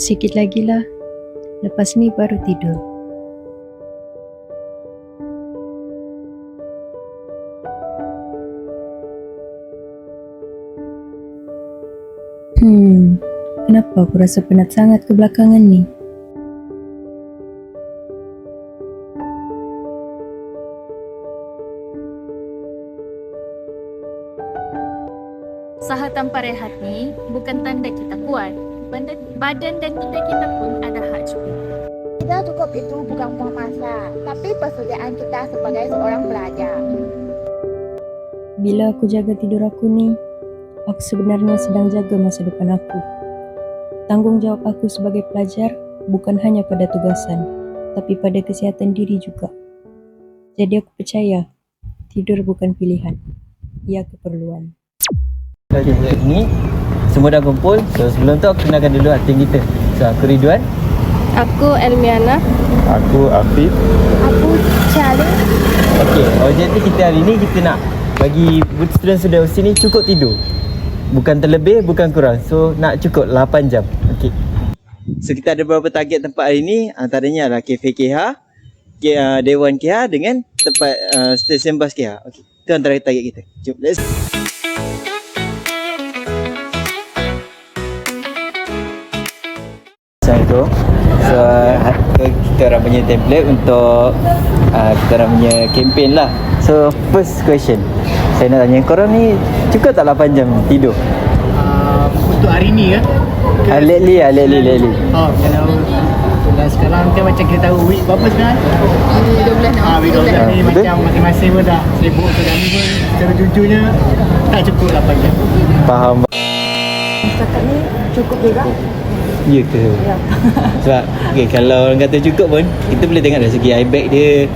Sikit lagi lah. Lepas ni baru tidur. Kenapa aku rasa penat sangat kebelakangan ni? Usaha tanpa rehat ni bukan tanda kita kuat. Badan dan minda kita pun ada hak juga. Tidak cukup itu bukan buang masa, tapi persediaan kita sebagai seorang pelajar. Bila aku jaga tidur aku ni, aku sebenarnya sedang jaga masa depan aku. Tanggungjawab aku sebagai pelajar bukan hanya pada tugasan, tapi pada kesihatan diri juga. Jadi aku percaya, tidur bukan pilihan, ia keperluan. Okay, ni semua dah kumpul. So sebelum tu aku kenalkan dulu tim kita. So aku Ridwan. Aku Elmiana. Aku Afif. Aku Charlie. Okay, objektif kita hari ni kita nak bagi student-student sini cukup tidur. Bukan terlebih, bukan kurang. So nak cukup 8 jam. Okay. So kita ada beberapa target tempat hari ni. Antaranya adalah Cafe KH, Dewan KH dengan tempat stesen bas KH. Okay. Itu antara target kita. Jom, let's. Assalamualaikum. So kita orang punya template untuk kita orang punya campaign lah. So first question, saya nak tanya korang ni cukup tak 8 jam tidur? Untuk hari ni ke? Lately. Oh, kalau dan sekarang kan macam kita tahu week berapa sekarang? Week 12 ni betul? macam masing-masing pun dah sibuk sekarang ni pun secara jujurnya tak cukup 8 jam. Faham. Setakat ni cukup juga. Ya ke? Ya. Sebab okay, kalau orang kata cukup pun kita boleh tengok dari segi eye bag dia.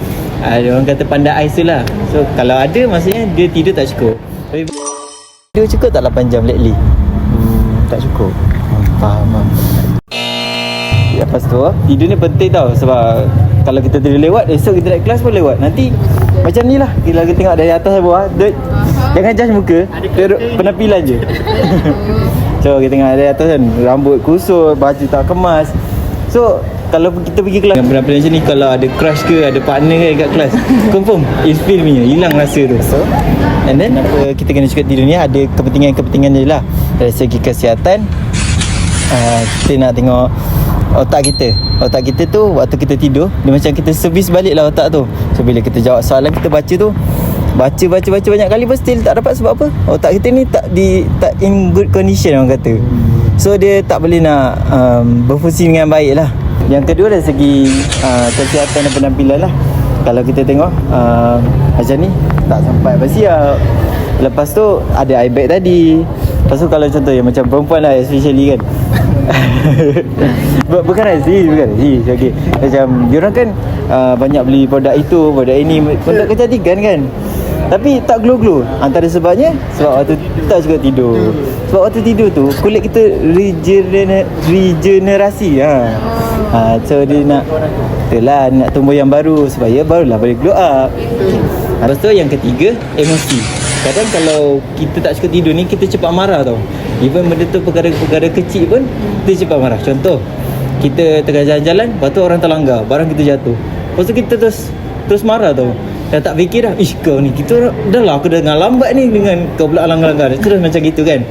Ada orang kata panda ais tu lah. So kalau ada maksudnya dia tidur tak cukup. Tapi dia cukup tak 8 jam lately? Tak cukup. Faham. Lepas tu tidur ni penting tau. Sebab kalau kita tidur lewat, esok kita naik kelas pun lewat. Nanti macam ni lah. Kita lagi tengok dari atas sampai bawah. Jangan judge muka, penampilan je. So kita tengok dari atas kan, rambut kusut, baju tak kemas. So kalau kita pergi kelas dengan penampilan macam ni, kalau ada crush ke, ada partner ke kat kelas, confirm ilfeel punya, hilang rasa tu. So and then apa kita kena cukup tidur ni, ada kepentingan je lah. Dari segi kesihatan, kita nak tengok otak kita tu waktu kita tidur, dia macam kita servis balik lah otak tu. So bila kita jawab soalan, kita baca tu, baca banyak kali pun still tak dapat. Sebab apa? Otak kita ni tak in good condition orang kata. So dia tak boleh nak berfungsi dengan baik lah. Yang kedua dari segi kesihatan dan penampilan lah. Kalau kita tengok macam ni, tak sampai bersiap. Lepas tu ada eye bag tadi. Lepas tu kalau contoh yang macam perempuan lah especially kan. bukan Aziz okay. Macam diorang kan banyak beli produk itu, produk ini, produk kecantikan kan. Tapi tak glow-glow. Antara sebabnya sebab waktu tak cukup tidur. Sebab waktu tidur tu kulit kita regenerasi. So dia nak tumbuh yang baru supaya barulah boleh glow up. Okay. Lepas tu yang ketiga, emosi. Kadang kalau kita tak cukup tidur ni, kita cepat marah tau. Even benda tu perkara kecil pun kita cepat marah. Contoh, kita tengah jalan-jalan, lepas tu orang terlanggar, barang kita jatuh. Lepas tu kita terus marah tau. Dah tak fikir dah, kau ni, kita dah lah aku dah lambat ni dengan kau pula langgar-langgar. Terus macam gitu kan.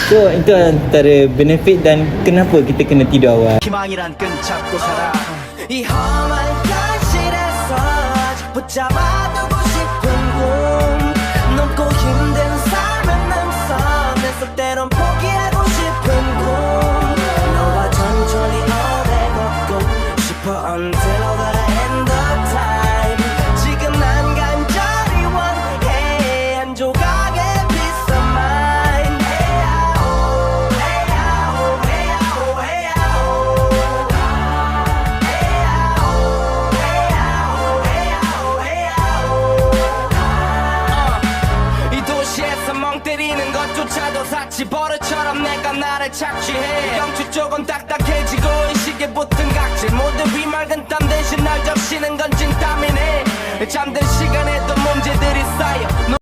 So itu antara benefit dan kenapa kita kena tidur awal. 희망이란 끈잡고 살아 이 험한 현실에서 붙잡아두고 싶은 꿈 넘고 힘든 삶을 넘서 내 속대론 포기하고 싶은 꿈 너와 천천히 오래 걷고 싶어 until the end of time 지금 난 간절히 원해 한 조각의 peace of mind 때리는 것조차도 사치 버릇처럼 내가 나를 착취해 영추 쪽은 딱딱해지고 의식에 붙은 각질 모든 비맑은 땀 대신 날 적시는 건 찐땀이네 잠든 시간에도 문제들이 쌓여